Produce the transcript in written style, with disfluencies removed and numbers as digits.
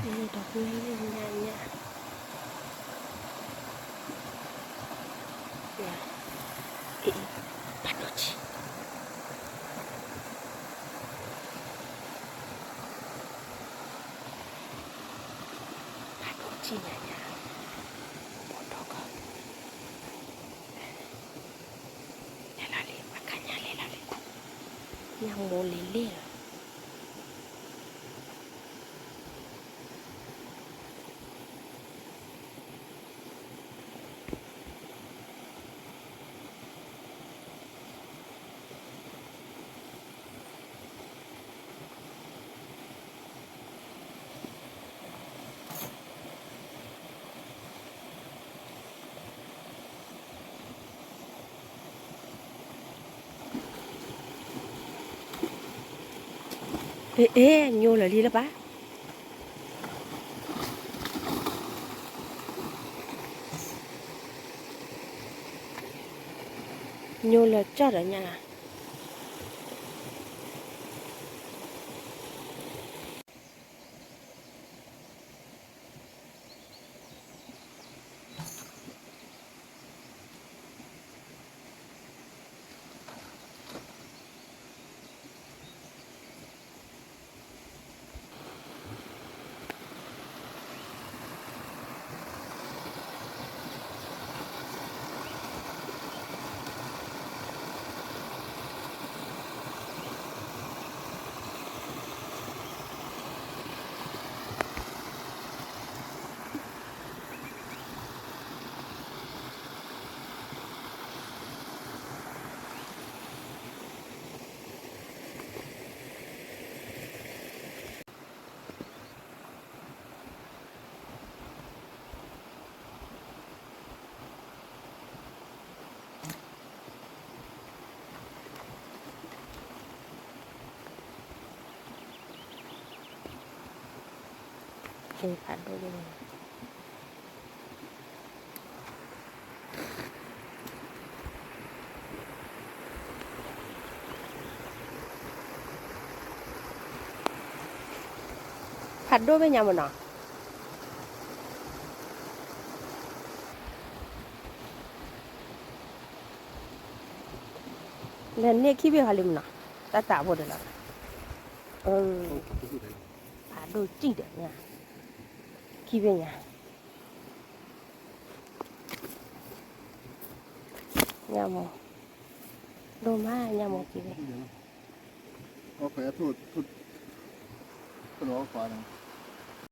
นี่ดอกไม้เนี่ยเนี่ยเนี่ยพัดโดจิพัดโดจิเนี่ยเนี่ยหมดดอกก็เลลาเลมากันยาเลลาเลยังโมเลเล่เอ๊ะโยเลยดีแล้วปะโยเลยจอดอะไรเนี่ยเอ๊ะพัดโดจิพัดโดเป็นยังไงเนาะเนี่ยขี้เบี้ยหาลิมเนาะตาตาบอดแล้วพัดโดจริงเด้อเนี่ยขี้เบี้ยเนี่ยยามอโดมายามอขี้เบี้ยโอเคทุดขนมฟ้า